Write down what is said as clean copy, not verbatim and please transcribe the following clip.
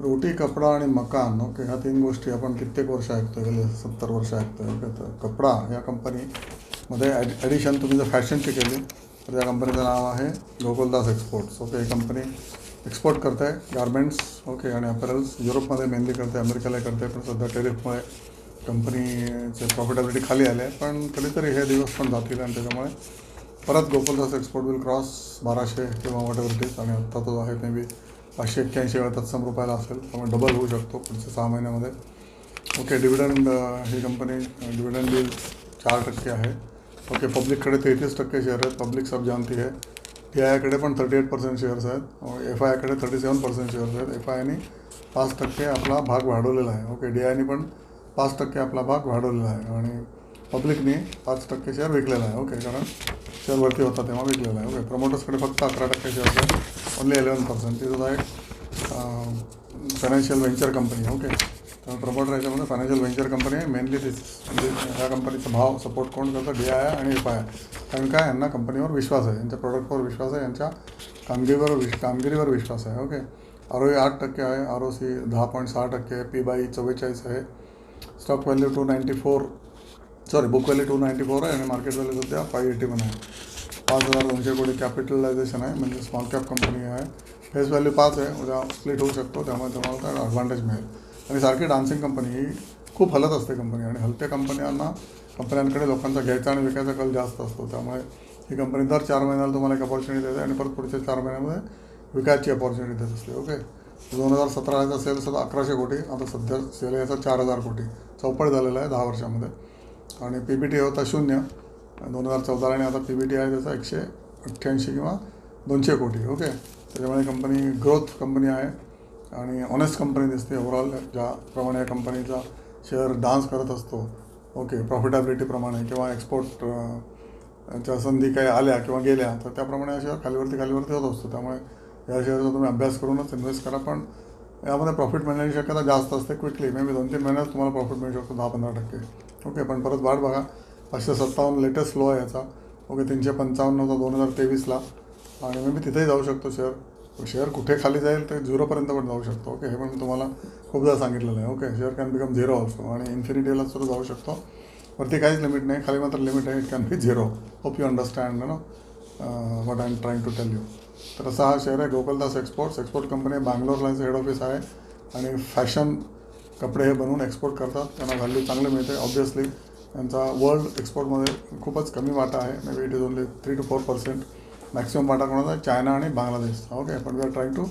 रोटी, कपडा आणि मकान. ओके, ह्या तीन गोष्टी आपण कित्येक वर्ष ऐकतोय, गेले 70 वर्ष ऐकतोय. ओके, तर कपडा या कंपनीमध्ये ॲडिशन तुम्ही जर फॅशनची केली तर या कंपनीचं नाव आहे गोकुलदास एक्सपोर्ट्स. ओके, ही कंपनी एक्सपोर्ट करते आहे गारमेंट्स. ओके, आणि अपॅरल्स युरोपमध्ये मेनली करते, अमेरिकेला करते. पण सध्या टेरिफमुळे कंपनीचे प्रॉफिटेबिलिटी खाली आले आहे. पण कधीतरी हे दिवस पण जातील आणि त्याच्यामुळे परत गोकुलदास एक्सपोर्ट विल क्रॉस 1200 किंवा वॉटेवर इट इज. आणि आत्ता तो आहे मे बी 581 वेळा तत्सम रुपयाला असेल, त्यामुळे डबल होऊ शकतो पुढच्या 6 महिन्यामध्ये. ओके, डिव्हिडंड ही कंपनी डिव्हिडंड बिल 4% आहे. ओके, पब्लिककडे 33% शेअर आहेत, पब्लिक सब जानती है. TII-कडे पण 38% शेअर्स आहेत, FII-कडे 37% शेअर्स आहेत. FII-नी 5% आपला भाग वाढवलेला आहे. ओके, DII-नी पण 5% आपला भाग वाढवलेला आहे आणि पब्लिकने 5% शेअर विकलेला आहे. ओके, कारण शेअर वरती होता तेव्हा विकलेला आहे. ओके, प्रमोटर्सकडे फक्त 11% शेअर्स आहेत, ओनली 11%. ती सुद्धा एक फायनान्शियल व्हेंचर कंपनी. ओके, तर प्रमोटर याच्यामध्ये फायनान्शियल व्हेंचर कंपनी आहे. मेनली म्हणजे ह्या कंपनीचा भाव सपोर्ट कोण करतं? DII आणि FII. कारण काय, यांना कंपनीवर विश्वास आहे, यांच्या प्रोडक्टवर विश्वास आहे, यांच्या कामगिरीवर विश्वास आहे. ओके, ROE 8% आहे, ROC 10.6% आहे, P/E 44 आहे, स्टॉक व्हॅल्यू 294 बुक व्हॅल्यू 294 आहे आणि मार्केट व्हॅल्यू सध्या 581 आहे. 5,200 कोटी कॅपिटलायझेशन आहे, म्हणजे स्मॉल कॅप कंपनी आहे. फेस व्हॅल्यू 5 आहे, उद्या स्प्लिट होऊ शकतो, त्यामुळे तुम्हाला काय ॲडव्हान्टेज मिळेल. आणि सारखी डान्सिंग कंपनी ही खूप हलत असते कंपनी, आणि हलत्या कंपन्यांकडे लोकांचा घ्यायचा आणि विकायचा कल जास्त असतो. त्यामुळे ही कंपनी दर 4 महिन्याला तुम्हाला एक अपॉर्च्युनिटी देते आणि परत पुढच्या 4 महिन्यामध्ये विकायची अपॉर्च्युनिटी देत असते. ओके, 2017चा सेल्स होता 1100 कोटी, आता सध्या सेल याचा 4000 कोटी, चौपट झालेला आहे 10 वर्षामध्ये. आणि PBT होता 0 2014 आणि आता PBT आहे त्याचा 188 किंवा 200 कोटी. ओके, त्याच्यामुळे कंपनी ग्रोथ कंपनी आहे आणि ऑनेस्ट कंपनी दिसते ओव्हरऑल. ज्याप्रमाणे या कंपनीचा शेअर डान्स करत असतो, ओके, प्रॉफिटेबिलिटीप्रमाणे किंवा एक्सपोर्टच्या संधी काही आल्या किंवा गेल्या तर त्याप्रमाणे हा शेअर खालीवरती होत असतो. त्यामुळे या शेअरचा तुम्ही अभ्यास करूनच इन्व्हेस्ट करा. पण यामध्ये प्रॉफिट मिळण्याची शक्यता जास्त असते. क्विकली मे बी 2-3 महिन्यात तुम्हाला प्रॉफिट मिळू शकतो 10-15%. ओके, पण परत वाढ बघा, 557 लेटेस्ट लो आहे याचा. ओके, 355 होता 2023ला आणि मे बी तिथेही जाऊ शकतो शेअर कुठे खाली जाईल तर 0पर्यंत पण जाऊ शकतो. ओके, हे पण मी तुम्हाला खूपदा सांगितलेलं आहे. Okay, share can become 0 also, आणि इन्फिनिटीला सुद्धा जाऊ शकतो. वरती काहीच लिमिट नाही, खाली मात्र लिमिट आहे, it can be 0. Hope you understand what I am trying to tell you. तर असा हा शेअर आहे गोकुलदास एक्सपोर्ट कंपनी. बँगलोरला हेड ऑफिस आहे आणि फॅशन कपडे हे बनवून एक्सपोर्ट करतात, त्यांना व्हॅल्यू चांगले मिळते. ऑब्व्हियसली त्यांचा वर्ल्ड एक्सपोर्टमध्ये खूपच कमी वाटा आहे, may be it is only 3 to 4%. Maximum वाटा कोणाचा? चायना आणि बांगलादेश. ओके, पण वी आर ट्राईंग टू